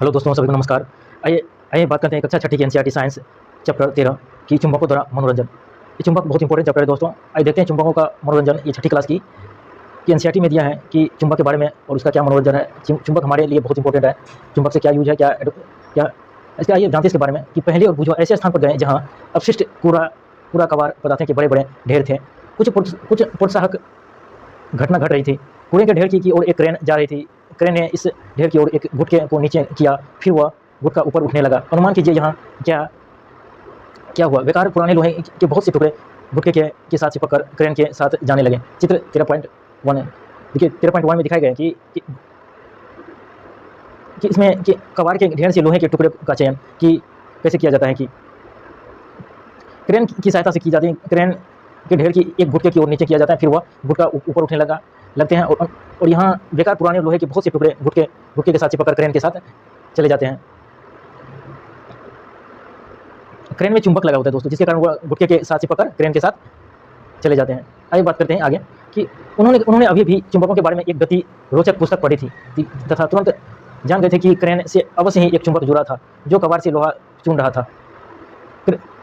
Hello दोस्तों, सभी को नमस्कार। आइए आइए बात करते हैं कक्षा छठी की एनसीईआरटी साइंस चैप्टर 13 की चुंबकों द्वारा मनोरंजन। ये चुंबक बहुत इंपॉर्टेंट चैप्टर है दोस्तों। आइए देखते हैं चुंबकों का मनोरंजन। ये छठी क्लास की एनसीईआरटी में दिया है कि चुंबक के बारे में और उसका क्या मनोरंजन है। चुंबक हमारे लिए बहुत इंपॉर्टेंट है। चुंबक से क्या यूज है, क्या क्या इसके आइए जानते हैं इसके बारे में कि पहले और बूझो ऐसे स्थान पर गए जहाँ अपशिष्ट कूड़ा कबाड़ पदार्थों के बड़े बड़े ढेर थे। कुछ प्रोत्साहक घटना घट रही थी। कूड़े के ढेर की ओर एक क्रेन जा रही थी। क्रेन ने इस ढेर की ओर एक गुटके को नीचे किया, फिर वह गुटका ऊपर उठने लगा। अनुमान कीजिए यहाँ क्या क्या हुआ। बेकार पुराने लोहे के बहुत से टुकड़े गुटके के साथ चिपक कर क्रेन के साथ जाने लगे। चित्र 13.1 देखिए 13.1 में दिखाया गया है कि इसमें कि कबाड़ के ढेर से लोहे के टुकड़े का चयन कि कैसे किया जाता है कि क्रेन की सहायता से की जाती है। क्रेन के ढेर की एक गुटके की ओर नीचे किया जाता है, फिर वह गुटका ऊपर उठने लगते हैं और यहाँ बेकार पुराने लोहे के बहुत से टुकड़े गुटके के साथ चिपककर क्रेन के साथ चले जाते हैं। क्रेन में चुंबक लगा होता है दोस्तों, जिसके कारण वह गुटके के साथ चिपककर क्रेन के साथ चले जाते हैं। आइए बात करते हैं आगे कि उन्होंने अभी भी चुंबकों के बारे में एक गति रोचक पुस्तक पढ़ी थी तथा तुरंत जान गए थे कि क्रेन से अवश्य ही एक चुंबक जुड़ा था जो कबाड़ से लोहा चुन रहा था।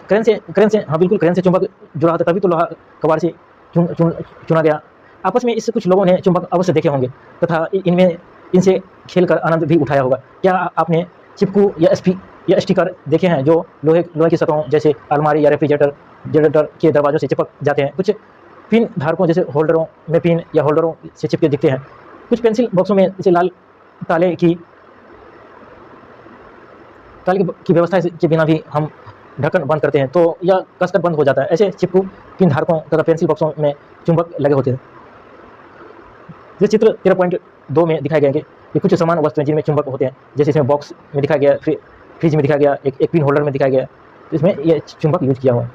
क्रेन से हाँ बिल्कुल, क्रेन से चुंबक जुड़ा था, तभी तो लोहा कबाड़ से चुना गया। आपस में इससे कुछ लोगों ने चुंबक अवश्य देखे होंगे तथा इनसे खेलकर आनंद भी उठाया होगा। क्या आपने चिपकू या स्टिकर देखे हैं जो लोहे की सतहों जैसे अलमारी या रेफ्रिजरेटर के दरवाजों से चिपक जाते हैं? कुछ पिन धारकों जैसे होल्डरों में पिन या होल्डरों से चिपके दिखते हैं। कुछ पेंसिल बॉक्सों में इसे लाल ताले की व्यवस्था के बिना भी हम ढक्कन बंद करते हैं तो यह कसकर बंद हो जाता है। ऐसे चिपकू पिन धारकों तथा पेंसिल बॉक्सों में चुंबक लगे होते हैं। ये चित्र 13.2 में दिखाए गए कि कुछ समान वस्तुएं जिनमें चुंबक होते हैं, जैसे इसमें बॉक्स में दिखाया गया, फ्रिज में दिखाया गया, एक पिन होल्डर में दिखाया गया, तो इसमें यह चुंबक यूज किया हुआ है।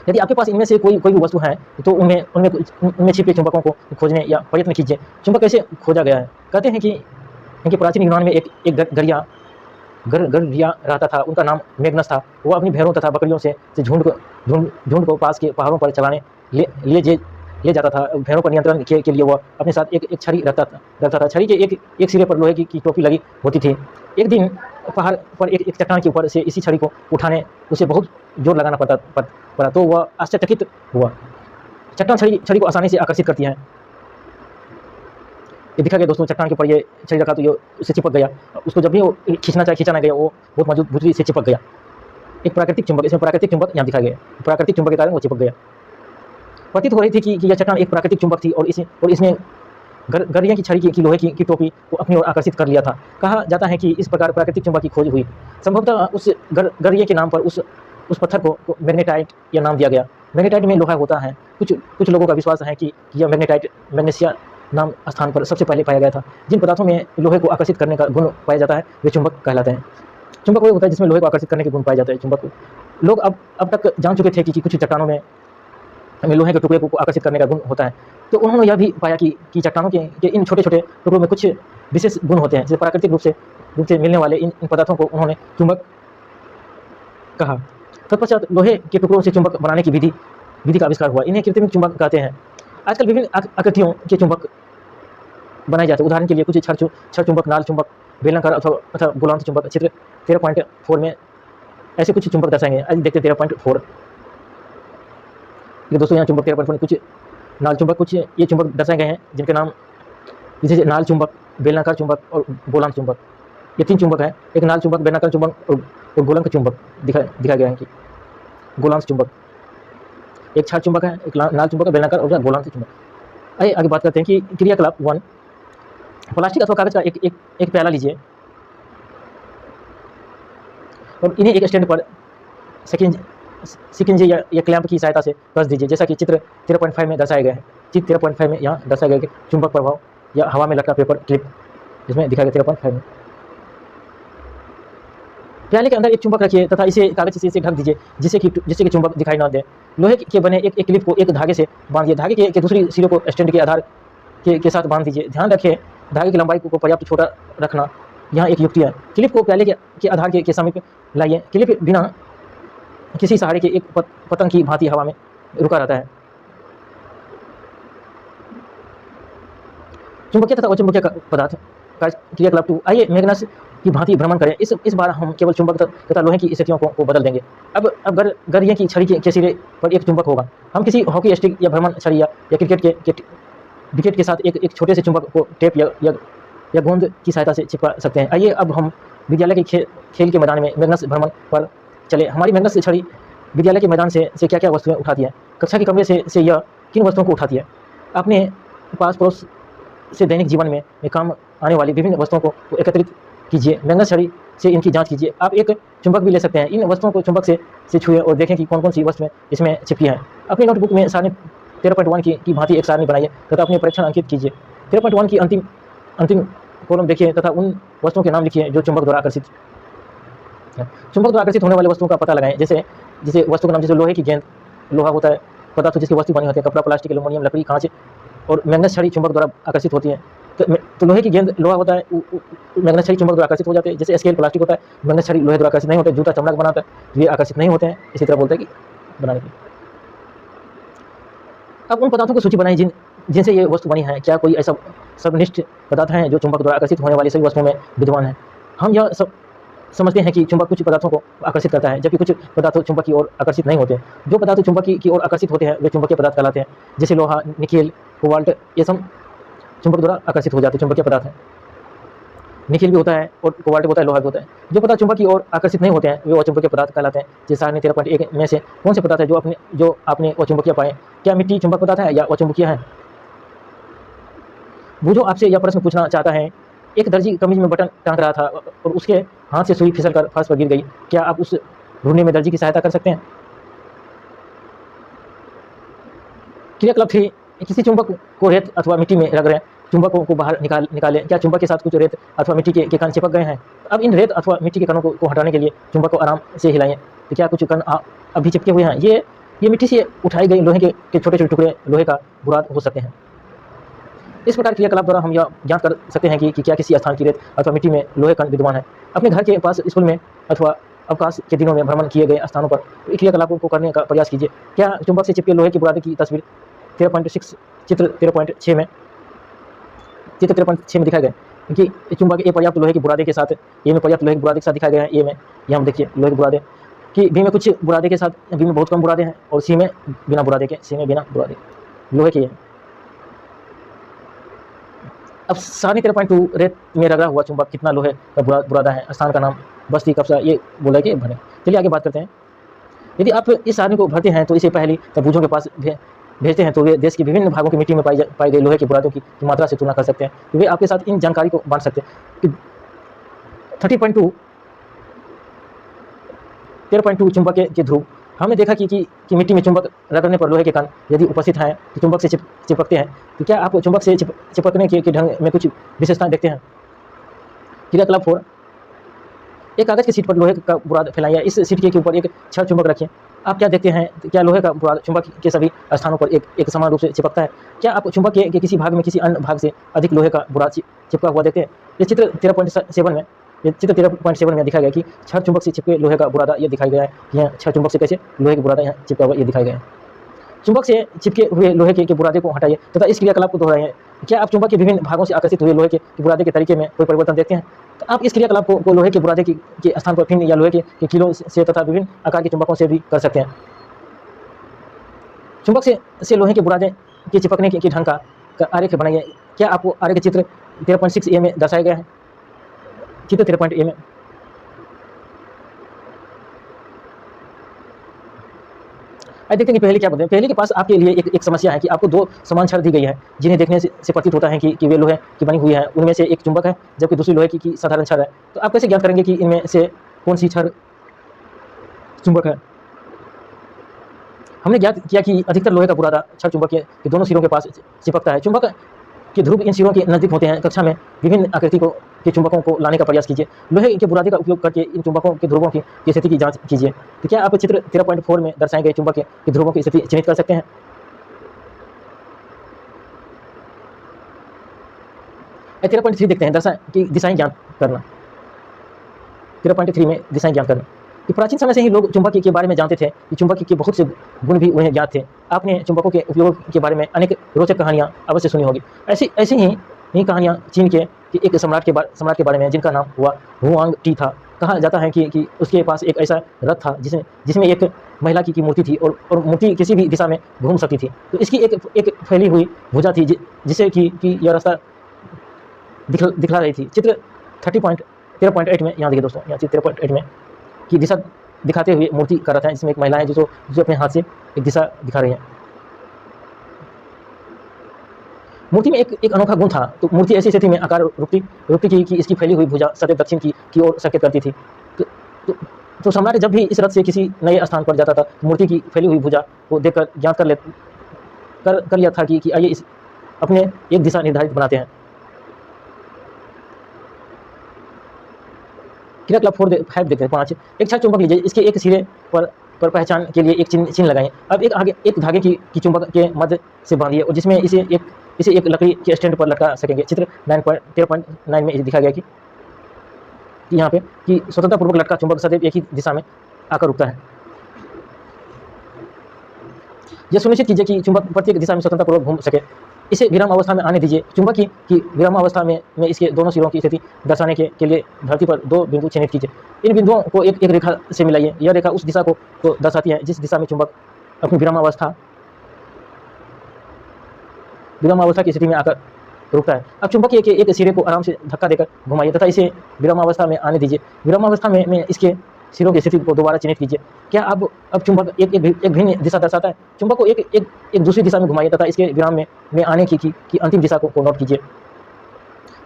यदि आपके पास इनमें से कोई भी वस्तु है तो उनमें छिपे चुंबकों को खोजने या प्रयत्न कीजिए। चुंबक कैसे खोजा गया है? कहते हैं कि प्राचीन यूनान में एक गरिया रहता था। उनका नाम मैग्नस था। वो अपनी भेड़ों तथा बकरियों से झुंड को पास के पहाड़ों पर चलाने ले जाता था। भेड़ों पर नियंत्रण के लिए वह अपने साथ एक छड़ी रखता था। छड़ी के एक सिरे पर लोहे की टोपी लगी होती थी। एक दिन पहाड़ पर एक चट्टान के ऊपर से इसी छड़ी को उठाने उसे बहुत जोर लगाना पड़ा तो वह आश्चर्यचकित हुआ। चट्टान छड़ी को आसानी से आकर्षित करती है। ये दिखा गया दोस्तों, चट्टान के ऊपर ये छड़ी रखा तो ये उससे चिपक गया। उसको जब भी वो खींचना गया वो बहुत मजबूती से चिपक गया। एक प्राकृतिक चुंबक, इसमें प्राकृतिक चुंबक यहाँ दिखा गया। प्राकृतिक चुंबक के कारण वो चिपक गया। प्रतीत हो रही थी कि यह चट्टान एक प्राकृतिक चुंबक थी और इसमें गरिया की छड़ी की लोहे की टोपी को अपनी ओर आकर्षित कर लिया था। कहा जाता है कि इस प्रकार प्राकृतिक चुंबक की खोज हुई। संभवतः उस गरिया के नाम पर उस पत्थर को मैग्नेटाइट या नाम दिया गया। मैग्नेटाइट में लोहा होता है। कुछ लोगों का विश्वास है कि यह मैग्नेशिया नाम स्थान पर सबसे पहले पाया गया था। जिन पदार्थों में लोहे को आकर्षित करने का गुण पाया जाता है वे चुंबक कहलाते हैं। चुंबक वो होता है जिसमें लोहे को आकर्षित करने के गुण पाए जाते हैं। चुंबक लोग अब तक जान चुके थे कि कुछ चट्टानों में लोहे के टुकड़े को आकर्षित करने का गुण होता है। तो उन्होंने यह भी पाया कि चट्टानों के इन छोटे छोटे टुकड़ों में कुछ विशेष गुण होते हैं, जैसे प्राकृतिक रूप से मिलने वाले इन पदार्थों को उन्होंने चुंबक कहा। तत्पश्चात लोहे के टुकड़ों से चुंबक बनाने की विधि का आविष्कार हुआ। इन्हें कृत्रिम चुंबक कहते हैं। आजकल विभिन्न आकृतियों के चुंबक बनाए जाते हैं। उदाहरण के लिए कुछ छड़ चुंबक, नाल चुंबक, बेलनाकार अथवा गोलांत चुंबक। चित्र 13.4 में ऐसे कुछ चुंबक दर्शाएंगे। आज देखते 13.4। ये दोस्तों यहाँ चुंबक 13.4 कुछ नाल चुंबक, कुछ ये चुंबक दर्शाए गए हैं जिनके नाम जैसे नाल चुंबक, बेलनाकार चुंबक और गोलांत चुंबक। ये 3 चुंबक हैं। एक नाल चुंबक, बेलनाकार चुंबक और गोलांत चुंबक दिखाया गया है कि गोलांत चुंबक। एक छड़ चुंबक है, एक नाल चुंबक, बेलनाकार और गोलांत चुंबक। आइए आगे बात करते हैं कि क्रियाकलाप 1। प्लास्टिक अथवा कागज का एक प्याला लीजिए और इन्हें एक स्टैंड पर सिकिंजे या क्लैंप की सहायता से कस दीजिए, जैसा कि चित्र 13.5 में दर्शाया गया है। चित्र 13.5 में यहाँ दर्शाया गया कि चुंबक प्रभाव या हवा में लटका पेपर क्लिप, जिसमें दिखाया गया 13.5 में। प्याले के अंदर एक चुंबक रखिए तथा इसे कागज से ढक दीजिए जिससे कि चुंबक दिखाई न दे। लोहे के बने एक क्लिप को एक धागे से बांधिए। धागे के दूसरी सिरे को स्टैंड के आधार के साथ बांध दीजिए। ध्यान रखें धागे की लंबाई को पर्याप्त छोटा रखना यहाँ एक युक्ति है। क्लिप को प्याले के आधार के समीप लाइए। क्लिप बिना किसी सहारे के एक पतंग की भांति हवा में रुका रहता है। चुंबकीय तथा अचुंबकीय पदार्थ क्रियाकलाप 2। आइए मैग्नस की भांति भ्रमण करें। इस बार हम केवल चुंबक तथा लोहे की स्थितियों को बदल देंगे। अब अगर की छड़ी के सिरे पर एक चुंबक होगा, हम किसी हॉकी स्टिक या भ्रमण छड़ी या क्रिकेट के विकेट के साथ एक छोटे से चुंबक को टेप या गोंद की सहायता से चिपका सकते हैं। आइए अब हम विद्यालय के खेल के मैदान में मैग्नस भ्रमण पर चले। हमारी मैग्नस छड़ी विद्यालय के मैदान से क्या-क्या वस्तुएं उठाती है? कक्षा के कमरे से यह किन वस्तुओं को उठाती है? अपने पास पड़ोस से दैनिक जीवन में काम आने वाली विभिन्न वस्तुओं को एकत्रित कीजिए। मैग्नस छड़ी से इनकी जांच कीजिए। आप एक चुंबक भी ले सकते हैं। इन वस्तुओं को चुंबक से छुएं और देखें कि कौन-कौन सी वस्तुएं इसमें चिपकी हैं। अपनी नोटबुक में सारणी 13.1 की भांति एक सारणी बनाइए तथा अपने परीक्षण अंकित कीजिए। 13.1 की अंतिम कॉलम देखिए तथा उन वस्तुओं के नाम लिखिए जो चुंबक द्वारा आकर्षित हैं। चुंबक द्वारा आकर्षित होने वाली वस्तुओं का पता लगाएं। जैसे वस्तु का नाम, जैसे लोहे की गेंद, लोहा होता है पदार्थ जिसकी वस्तु बनी होती है, कपड़ा, प्लास्टिक, एल्युमिनियम, लकड़ी, कांच, और मैग्नस छड़ी चुंबक द्वारा आकर्षित होती है। तो लोहे की गेंद लोहा होता है, मैग्नस छड़ी चुंबक द्वारा आकर्षित हो जाते हैं। जैसे स्केल प्लास्टिक होता है, मैग्नस छड़ी लोहे द्वारा आकर्षित नहीं होते। जूता चमड़ा का बनाता है, ये आकर्षित नहीं होते हैं। इसी तरह बोलते हैं कि बनाने के। अब उन पदार्थों की सूची बनाएं जिनसे ये वस्तु बनी है। क्या कोई ऐसा सर्वनिष्ठ पदार्थ है जो चुंबक द्वारा आकर्षित होने वाली सभी वस्तुओं में विद्यमान है? हम यह सब समझते हैं कि चुंबक कुछ पदार्थों को आकर्षित करता है, जबकि कुछ पदार्थ चुंबक की ओर आकर्षित नहीं होते। जो पदार्थ चुंबक की ओर आकर्षित होते हैं वे चुंबकीय पदार्थ कहलाते हैं। जैसे लोहा, निकेल, कोबाल्ट, ये सब चुंबक द्वारा आकर्षित हो जाते हैं, चुंबकीय पदार्थ हैं। निकेल भी होता है और कोबाल्ट भी होता है, लोहा भी होता है। जो पदार्थ चुंबक की ओर आकर्षित नहीं होते हैं वे अचुंबकीय पदार्थ कहलाते हैं। जैसे सारणी 13.1 में से कौन से पदार्थ है जो आपने अचुंबकीय पाए? क्या मिट्टी चुंबक पदार्थ है या अचुंबकीय है? बूझो आपसे यह प्रश्न पूछना चाहता है। एक दर्जी कमीज में बटन टांग रहा था और उसके हाथ से सुई फिसलकर फर्श पर गिर गई। क्या आप उस ढूंढने में दर्जी की सहायता कर सकते हैं? क्रियाकलाप 3, किसी चुंबक को रेत अथवा मिट्टी में रगड़ें। चुंबकों को बाहर निकालें। क्या चुंबक के साथ कुछ रेत अथवा मिट्टी के कण चिपक गए हैं? अब इन रेत अथवा मिट्टी के कणों को हटाने के लिए चुंबक को आराम से हिलाएं। तो क्या कुछ कण अभी चिपके हुए हैं? ये मिट्टी से उठाए गए लोहे के छोटे-छोटे टुकड़े लोहे का बुराद हो सकते हैं। इस प्रकार क्रियाकलाप द्वारा हम यह जांच कर सकते हैं कि क्या किसी स्थान की रेत अथवा मिट्टी में लोहे कण विद्यमान है। अपने घर के पास, स्कूल में अथवा अवकाश के दिनों में भ्रमण किए गए स्थानों पर क्रियाकलापों को करने का प्रयास कीजिए। क्या चुंबक से चिपके लोहे की बुरादे की तस्वीर 13.6 चित्र 13.6 में दिखाए गए कि चुंबक ए पर्याप्त लोहे की बुरादे के साथ, ए में पर्याप्त लोहे की बुरादे के साथ दिखाया गया है। ए में यहाँ हम देखिए लोहे की बुरादे कि बी में कुछ बुरादे के साथ, बी में बहुत कम बुरादे हैं, और सी में बिना बुरादे के, सी में बिना बुरादे लोहे के हैं। अब सारणी 13.2 रेत में रगड़ा हुआ चुंबक कितना लोहे का बुरादा है? स्थान का नाम, बस्ती, कब्जा, ये बोला कि भरें। चलिए आगे बात करते हैं। यदि आप इस सारणी को भरते हैं तो इसे पहली तरबूजों के पास भेजते हैं तो वे देश के विभिन्न भागों की मिट्टी में पाई गई लोहे की बुरादों की मात्रा से तुलना कर सकते हैं। वे आपके साथ इन जानकारी को बांट सकते हैं। 13.2 चुंबक के ध्रुव। हमने देखा कि मिट्टी में चुंबक रगड़ने पर लोहे के कण यदि उपस्थित हैं तो चुंबक से चिपकते हैं। तो क्या आप चुंबक से चिपकने के ढंग में कुछ विशेषताएं देखते हैं? क्रियाकलाप 4, एक कागज की सीट पर लोहे का बुराद फैलाइए। इस सीट के ऊपर एक छड़ चुंबक रखिए। आप क्या देखते हैं? क्या लोहे का बुराद चुंबक के सभी स्थानों पर एक समान रूप से चिपकता है? क्या आप चुंबक के किसी भाग में किसी अन्य भाग से अधिक लोहे का बुराद चिपका हुआ देखते हैं? ये चित्र 13.7 में दिखाया गया कि छड़ चुंबक से चिपके लोहे का बुरादा ये दिखाया गया है। यहाँ छड़ चुंबक से कैसे लोहे का बुरादा यहाँ चिपका हुआ ये दिखाया गया है। चुंबक से चिपके हुए लोहे के बुरादे को हटाइए तथा इस क्रियाकलाप को दोहराइए। क्या आप चुंबक के विभिन्न भागों से आकर्षित हुए लोहे के बुरादे के तरीके में कोई परिवर्तन देखते हैं? तो आप इस क्रियाकलाप को लोहे के बुरादे के स्थान पर फिन या लोहे के कीलों से तथा विभिन्न आकार के चुंबकों से भी कर सकते हैं। चुंबक से लोहे के बुरादे के चिपकने के ढंग का आरेख बनाइए। क्या आपको आरेख चित्र 13.6 में दर्शाया गया है? चित्र 13.a में देखते हैं कि पहले क्या बोलते हैं। पहले के पास आपके लिए एक समस्या है कि आपको 2 समान छड़ दी गई है जिन्हें देखने से प्रतीत होता है कि वे लोहे की बनी हुई है। उनमें से एक चुंबक है जबकि दूसरी लोहे की साधारण छड़ है। तो आप कैसे ज्ञात करेंगे कि इनमें से कौन सी छड़ चुंबक है? हमने ज्ञात किया कि अधिकतर लोहे का बुरादा छड़ चुंबक के दोनों सिरों के पास चिपकता है। चुंबक के ध्रुव इन सिरों के नजदीक होते हैं। कक्षा में विभिन्न आकृति के चुंबकों को लाने का प्रयास कीजिए। लोहे के बुरादे का उपयोग करके इन चुंबकों के ध्रुवों की स्थिति की जांच कीजिए। तो क्या आप चित्र 13.4 में दर्शाए गए चुंबक के ध्रुवों की स्थिति चिन्हित कर सकते हैं? 13.3 देखते हैं कि दिशाएं ज्ञात करना। 13.3 में दिशाएं ज्ञात करना कि प्राचीन समय से ही लोग चुंबक के बारे में जानते थे कि चुंबक के बहुत से गुण भी उन्हें ज्ञात थे। आपने चुंबकों के उपयोग के बारे में अनेक रोचक कहानियां अवश्य सुनी होगी। ऐसी ही यही कहानियाँ चीन के कि एक सम्राट के बारे में है जिनका नाम हुआंग टी था। कहा जाता है कि उसके पास एक ऐसा रथ था जिसमें एक महिला की मूर्ति थी और मूर्ति किसी भी दिशा में घूम सकती थी। तो इसकी एक फैली हुई भुजा थी जिसे कि यह रास्ता दिखला रही थी। चित्र 13.8 में यहाँ देखिए दोस्तों, यहाँ चित्र 13.8 में कि दिशा दिखाते हुए मूर्ति का रथ है जिसमें एक महिला है जो अपने हाथ से एक दिशा दिखा रही है। मूर्ति में एक अनोखा गुण था। तो मूर्ति ऐसी स्थिति में आकार रुकती कि इसकी फैली हुई भुजा सदैव दक्षिण की ओर संकेत करती थी। तो सम्राट जब भी इस रथ से किसी नए स्थान पर जाता था, मूर्ति की फैली हुई भुजा को देखकर ज्ञात कर लिया था कि आइए इस अपने एक दिशा निर्धारित बनाते हैं। क्रियाकलाप 5 देखते हैं 5। एक क्षार चुंबक लीजिए, इसके एक सिरे पर पहचान के लिए एक चिन्ह लगाएं। अब एक धागे की चुंबक के मध्य से बांधिए और जिसमें इसे एक लकड़ी के स्टैंड पर लटका सकेंगे। चित्र 13.9 में दिखा गया कि यहाँ पे कि स्वतंत्रपूर्वक लटका चुंबक सदैव एक ही दिशा में आकर रुकता है। यह सुनिश्चित कीजिए कि चुंबक प्रत्येक दिशा में स्वतंत्रपूर्वक घूम सके। इसे विराम अवस्था में आने दीजिए। चुंबक की विराम अवस्था में इसके दोनों सिरों की स्थिति दर्शाने के लिए धरती पर 2 बिंदु चिन्हित कीजिए। इन बिंदुओं को एक रेखा से मिलाइए। यह रेखा उस दिशा को दर्शाती है जिस दिशा में चुंबक अपनी विराम अवस्था की स्थिति में आकर रुकता है। अब चुंबक के एक सिरे को आराम से धक्का देकर घुमाइए तथा इसे विराम अवस्था में आने दीजिए। विराम अवस्था में इसके सिरों की स्थिति को दोबारा चिन्हित कीजिए। क्या अब चुंबक एक भिन्न दिशा दर्शाता है? चुंबक को एक दूसरी दिशा में घुमाइए तथा इसके विराम में आने की अंतिम दिशा को नोट कीजिए।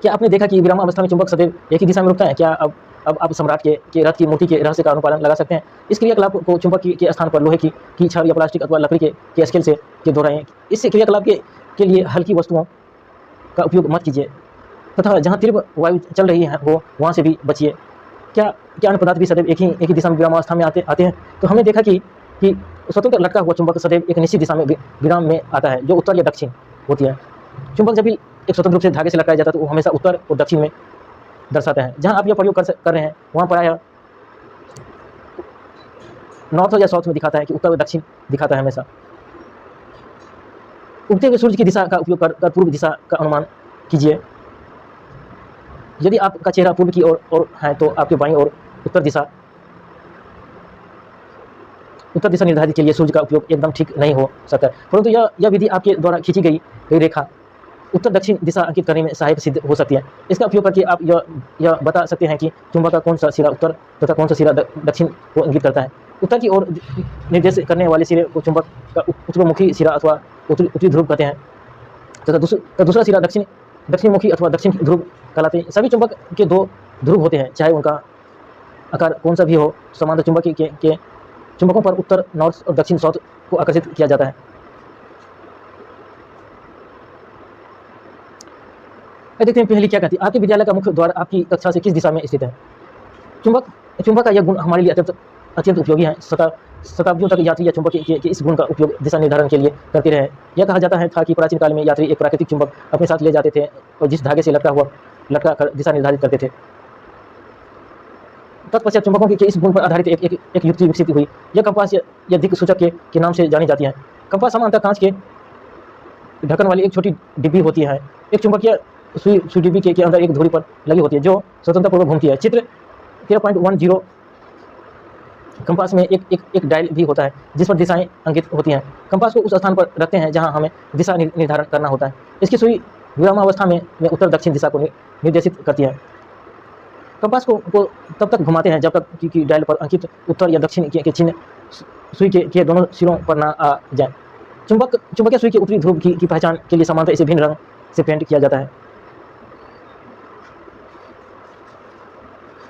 क्या आपने देखा कि विराम अवस्था में चुंबक सदैव एक ही दिशा में रुकता है? क्या अब आप सम्राट के रथ की मूर्ति के रहस्य का अनुपालन लगा सकते हैं? इस क्रियाकलाप को चुंबक के स्थान पर लोहे की छड़ या प्लास्टिक अथवा लकड़ी के स्केल से दोहराएं। इस क्रियाकलाप के लिए हल्की वस्तुओं का उपयोग मत कीजिए तथा जहाँ तीव्र वायु चल रही है वहाँ से भी बचिए। क्या अन्य पदार्थ भी सदैव एक ही दिशा में विराम अवस्था में आते हैं? तो हमने देखा कि स्वतंत्र लटका हुआ चुंबक सदैव एक निश्चित दिशा में विराम में आता है जो उत्तर या दक्षिण होती है। चुंबक जब भी एक स्वतंत्र रूप से धागे से लटकाया जाता है तो वो हमेशा उत्तर और दक्षिण में दर्शाता है। जहाँ आप यह प्रयोग कर रहे हैं वहाँ प्रायः नॉर्थ या साउथ में दिखाता है कि उत्तर और दक्षिण दिखाता है हमेशा। उगते हुए सूर्य की दिशा का उपयोग कर पूर्व दिशा का अनुमान कीजिए। यदि आपका चेहरा पूर्व की ओर है तो आपके बाईं ओर उत्तर दिशा निर्धारित के लिए सूर्य का उपयोग एकदम ठीक नहीं हो सकता है, परंतु यह विधि आपके द्वारा खींची गई रेखा उत्तर दक्षिण दिशा अंकित करने में सहायक सिद्ध हो सकती है। इसका उपयोग करके आप यह बता सकते हैं कि चुंबक का कौन सा सिरा उत्तर तथा कौन सा सिरा दक्षिण को इंगित करता है। उत्तर की ओर निर्देश करने वाले सिरे को चुंबक का उत्तरमुखी सिरा अथवा उत्तरी ध्रुव कहते हैं तथा दूसरा सिरा दक्षिणमुखी अथवा दक्षिण ध्रुव कहलाते हैं। सभी चुंबक के 2 ध्रुव होते हैं, चाहे उनका आकार कौन सा भी हो। समांतर चुंबक के चुंबकों पर उत्तर नॉर्थ और दक्षिण साउथ को आकर्षित किया जाता है। देखते हैं पहले क्या कहती है। आपके विद्यालय का मुख्य द्वार आपकी कक्षा से किस दिशा में स्थित है? चुंबक का यह गुण हमारे लिए अत्यंत उपयोगी है। शताब्दियों तक यात्री या चुंबक के इस गुण का उपयोग दिशा निर्धारण के लिए करते रहे। यह कहा जाता था कि प्राचीन काल में यात्री एक प्राकृतिक चुंबक अपने साथ ले जाते थे और जिस धागे से लटका कर दिशा निर्धारित करते थे। तत्पश्चात चुंबकों के इस गुण पर आधारित एक युक्ति विकसित हुई। यह कंपास या दिक् सूचक के नाम से जानी जाती है। कंपास सामान्यतः कांच के ढक्कन वाली एक छोटी डिब्बी होती है। एक चुंबकीय सुई डिब्बी के अंदर एक धुरी पर लगी होती है जो स्वतंत्रपूर्वक घूमती है। चित्र 13.10 कंपास में एक डायल भी होता है जिस पर दिशाएं अंकित होती हैं। कंपास को उस स्थान पर रखते हैं जहां हमें दिशा निर्धारण करना होता है। इसकी सुई विरामावस्था में उत्तर दक्षिण दिशा को निर्देशित करती है। कंपास को तब तक घुमाते हैं जब तक कि डायल पर अंकित उत्तर या दक्षिण के चिन्ह सुई के दोनों सिरों पर ना आ जाए। चुंबकीय सुई के उत्तरी ध्रुव की पहचान के लिए सामान्यतः इसे भिन्न रंग से पेंट किया जाता है।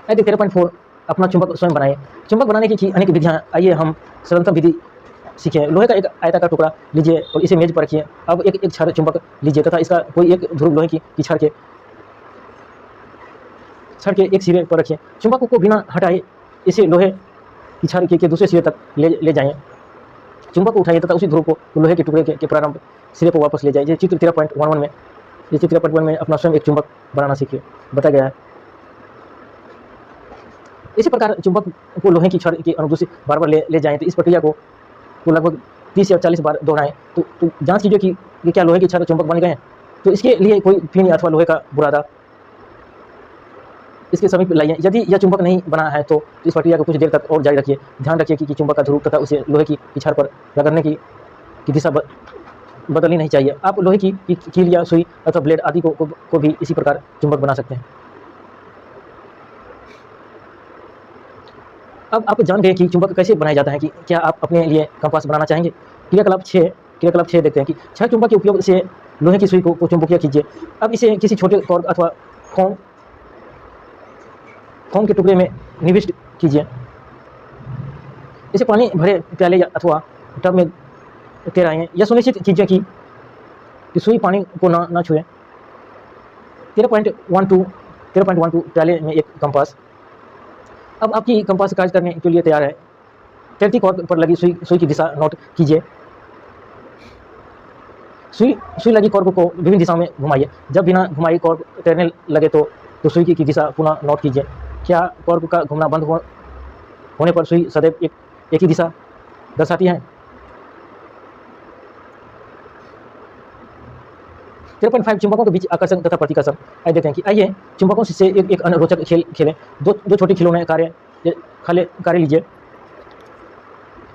13.4 अपना चुंबक स्वयं बनाए। चुंबक बनाने की अनेक विधियाँ। आइए हम सरलतम विधि सीखें। लोहे का एक आयताकार टुकड़ा लीजिए और इसे मेज पर रखिए। अब एक छड़ चुंबक लीजिए तथा इसका कोई एक ध्रुव लोहे की छड़ के एक सिरे पर रखिए। चुंबक को बिना हटाए इसे लोहे की छड़ के दूसरे सिरे तक ले जाएं। चुंबक को उठाइए तथा उसी ध्रुव को लोहे के टुकड़े के प्रारंभ सिरे पर वापस ले जाइए। चित्र 13.11 में अपना स्वयं एक चुंबक बनाना सीखिए, बताया गया है। इसी प्रकार चुंबक को लोहे की छड़ के अनुरूप से बार ले जाएं। तो इस प्रक्रिया को लगभग 30 या 40 बार दोहराएं। तो जांच कीजिए कि क्या लोहे की छड़ चुंबक बन गए हैं। तो इसके लिए कोई पिन अथवा लोहे का बुरादा इसके समीप लाइए। यदि यह चुंबक नहीं बना है तो इस प्रक्रिया को कुछ देर तक और जारी रखिए। ध्यान रखिए कि चुंबक का ध्रुव तथा उसे लोहे की पिछाड़ पर रगड़ने की दिशा बदलनी नहीं चाहिए। आप लोहे की कील या सुई अथवा ब्लेड आदि को भी इसी प्रकार चुंबक बना सकते हैं। अब आप जान गए कि चुंबक कैसे बनाया जाता है कि क्या आप अपने लिए कंपास बनाना चाहेंगे। क्रियाकलाप 6 देखते हैं कि 6 चुंबक के उपयोग से लोहे की सुई को चुंबकीय कीजिए। अब इसे किसी छोटे कॉर्क अथवा फोम के टुकड़े में निविष्ट कीजिए। इसे पानी भरे प्याले अथवा टब में तैराएं। यह सुनिश्चित कीजिए कि सुई पानी को ना छुए। 13.12 प्याले में एक कंपास। अब आपकी कंपास कार्य करने के लिए तैयार है। तैरती कॉर्क पर लगी सुई की दिशा नोट कीजिए। सुई लगी कॉर्क को विभिन्न दिशाओं में घुमाइए। जब बिना घुमाई कॉर्क तैरने लगे तो सुई की दिशा पुनः नोट कीजिए। क्या कॉर्क का घूमना बंद होने पर सुई सदैव एक ही दिशा दर्शाती है। 13.5 चुंबकों के बीच आकर्षण तथा प्रतिकर्षण। आइए देखते हैं कि आइए चुंबकों से एक अन्य रोचक खेल खेलें। दो छोटे खिलौने कार्य लीजिए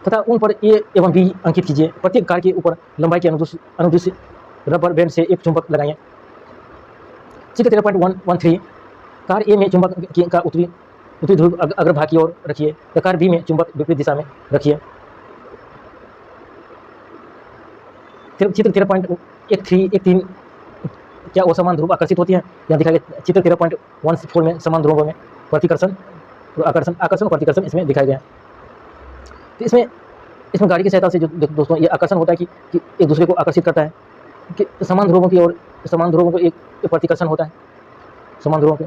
तथा उन पर A एवं B अंकित कीजिए। प्रत्येक कार के ऊपर लंबाई के अनुदिश रबर बैंड से एक चुंबक लगाएं। चित्र 13.13 कार A में चुंबक का उत्तरी ध्रुव अग्रभाग की ओर रखिए। कार B में चुंबक विपरीत दिशा में रखिए। चित्र 13.13 क्या वो समान ध्रुव आकर्षित होती हैं। यहाँ दिखाया गया चित्र 13.14 में समान ध्रुवों में प्रतिकर्षण और आकर्षण और प्रतिकर्षण इसमें दिखाया गया है। तो इसमें गाड़ी की सहायता से जो दोस्तों ये आकर्षण होता है कि एक दूसरे को आकर्षित करता है कि समान ध्रुवों की ओर समान ध्रुवों को एक प्रतिकर्षण होता है समान ध्रुवों के।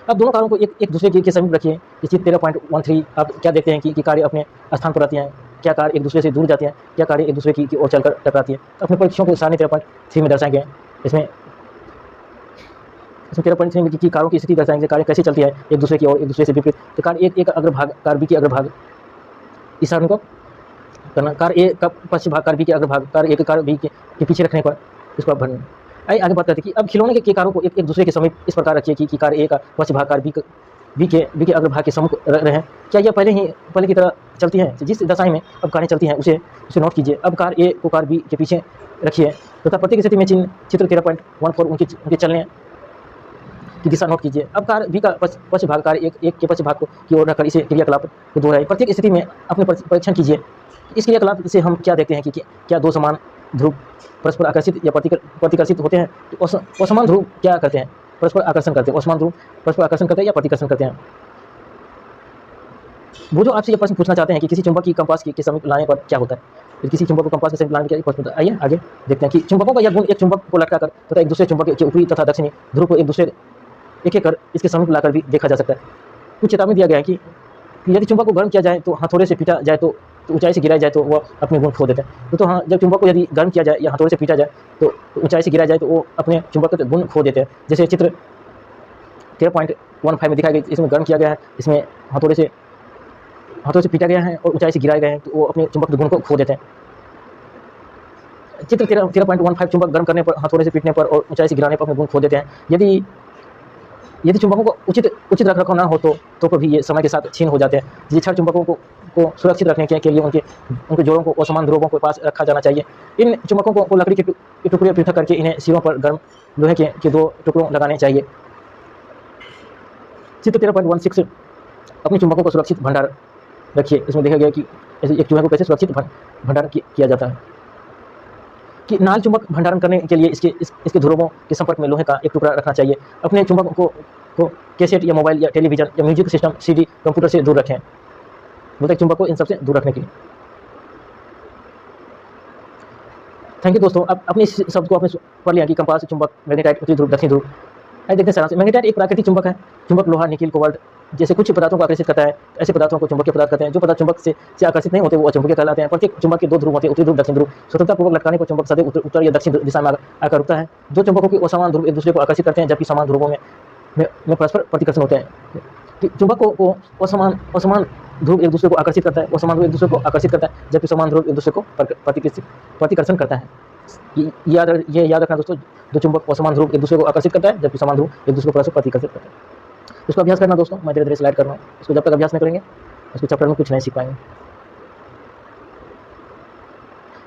अब दोनों कारों को एक दूसरे के समीप रखिए। चित्र 13.13 आप क्या देखते हैं कि कारें अपने स्थान पर रहती हैं। क्या कार एक दूसरे से दूर जाती हैं। क्या कारें एक दूसरे की ओर चलकर टकराती हैं। तो अपने परीक्षणों को सारणी 13.3 में दर्शाए गए। इसमें 13.3 में की कारों की स्थिति दर्शाएंगे। कारें कैसे चलती है एक दूसरे की ओर एक दूसरे से विपरीत। तो कार एक अग्रभाग कार बी की अग्रभाग इस सारणी को करना। कार ए का पश्च भाग कार बी के अग्रभाग कार ए के कार बी के पीछे रखने पर इसको आप भरना। आगे बात करते हैं कि अब खिलौने के कारों को एक दूसरे के समीप इस प्रकार रखिए कि कार ए का पश्च भाग कार बी के अग्रभाग के सम्मुख रहे हैं। क्या यह पहले की तरह चलती है। जिस दशाएं में अब कारें चलती हैं उसे नोट कीजिए। अब कार ए को कार बी के पीछे रखिए तथा प्रत्येक स्थिति में चित्र 13.14 उनके चलने की दिशा नोट कीजिए। अब कार बी का पश्च भाग कार एक के पश्च भाग की ओर रखकर इसे क्रियाकलाप को दोहराइए। प्रत्येक स्थिति में अपने परीक्षण कीजिए। इस क्रियाकलाप से हम क्या देखते हैं कि क्या दो समान ध्रुव परस्पर आकर्षित या प्रतिकर्षित होते हैं। तो असमान ध्रुव क्या करते हैं परस्पर आकर्षण करते हैं। असमान ध्रुव परस्पर आकर्षण करते हैं या प्रतिकर्षण करते हैं। वो जो आपसे ये प्रश्न पूछना चाहते हैं कि किसी चुंबक की कंपास के समीप लाने पर क्या होता है। तो किसी चुंबक को कंपास के समीप लाने का प्रश्न होता है। आइए आगे देखते हैं कि चुंबकों का यह गुण एक चुंबक को लटकाकर तथा एक दूसरे चुंबक के ऊपरी तथा दक्षिणी ध्रुव को एक कर इसके समीप लाकर भी देखा जा सकता है। कुछ चेतावनी दिया गया है कि यदि चुंबक को गर्म किया जाए तो हथौड़े से पीटा जाए तो ऊंचाई से गिराया जाए तो वह अपने गुण खो देते हैं। तो हाँ, जब चुंबक को यदि गर्म किया जाए या हथौड़े से पीटा जाए तो ऊंचाई से गिराया जाए तो वो अपने चुंबक के गुण खो देते हैं। जैसे चित्र 13.15 में दिखाया गया इसमें गर्म किया गया है। इसमें हथौड़े से पीटा गया है और ऊंचाई से गिराए गए हैं तो वो अपने चुंबक के गुण को खो देते हैं। चित्र 13.15 चुंबक गर्म करने पर हथौड़े से पीटने पर और ऊंचाई से गिराने पर अपने गुण खो देते हैं। यदि चुंबकों को उचित रखरखाव ना हो तो कभी ये समय के साथ क्षीण हो जाते हैं। ये छड़ चुंबकों को सुरक्षित रखने के लिए उनके जोड़ों को असमान ध्रुवों के पास रखा जाना चाहिए। इन चुंबकों को लकड़ी के टुकड़े पृथक करके इन्हें सिरों पर गर्म लोहे के 2 टुकड़ों लगाने चाहिए। चित्र 13.16 अपने चुंबकों को सुरक्षित भंडार रखिए। इसमें देखा गया कि एक चूहे को कैसे सुरक्षित भंडारण किया जाता है कि नाल चुंबक भंडारण करने के लिए इसके ध्रुवों के संपर्क में लोहे का एक टुकड़ा रखना चाहिए। अपने चुंबक को कैसेट या मोबाइल या टेलीविजन या म्यूजिक सिस्टम CD कंप्यूटर से दूर रखें। बोलते हैं चुंबक को इन सबसे दूर रखने के लिए। थैंक यू दोस्तों। अब अपने इस शब्द को आपने पढ़ लिया कि कंपास चुंबक मैग्नेटाइट उत्तरी ध्रुव दक्षिणी ध्रुव। आइए देखते हैं सारांश। मैग्नेटाइट एक प्राकृतिक चुंबक है। चुंबक लोहा निकिल कोबाल्ट जैसे कुछ पदार्थों को आकर्षित करता है। ऐसे पदार्थों को चुंबकीय पदार्थ कहते हैं। जो पदार्थ चुंबक से आकर्षित नहीं होते वो अचुंबकीय कहलाते हैं। प्रत्येक चुंबक के 2 ध्रुव होते हैं उत्तरी ध्रुव दक्षिण ध्रुव। स्वतंत्रतापूर्वक लटकाने पर चुंबक सदैव उत्तर या दक्षिण दिशा में आकर रुकता है। 2 चुंबकों के असमान ध्रुव एक दूसरे को आकर्षित करते हैं जबकि समान ध्रुवों में परस्पर प्रतिकर्षण होते हैं। चुंबक को असमान ध्रुव एक दूसरे को आकर्षित करता है। असमान ध्रुव एक दूसरे को आकर्षित करता है जबकि समान ध्रुव एक दूसरे को प्रतिकर्षण करता है। ये याद रखना दोस्तों, दो चुंबक और समान ध्रुव एक दूसरे को आकर्षित करता है, जबकि समान ध्रुव एक दूसरे को परस्पर प्रतिकर्षित करता है। इसको अभ्यास करना दोस्तों, मैं धीरे धीरे स्लाइड कर रहा हूँ। इसको जब तक अभ्यास नहीं करेंगे इसको चैप्टर में कुछ नहीं सीख पाएंगे।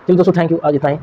चलिए दोस्तों, थैंक यू, आज इतना ही।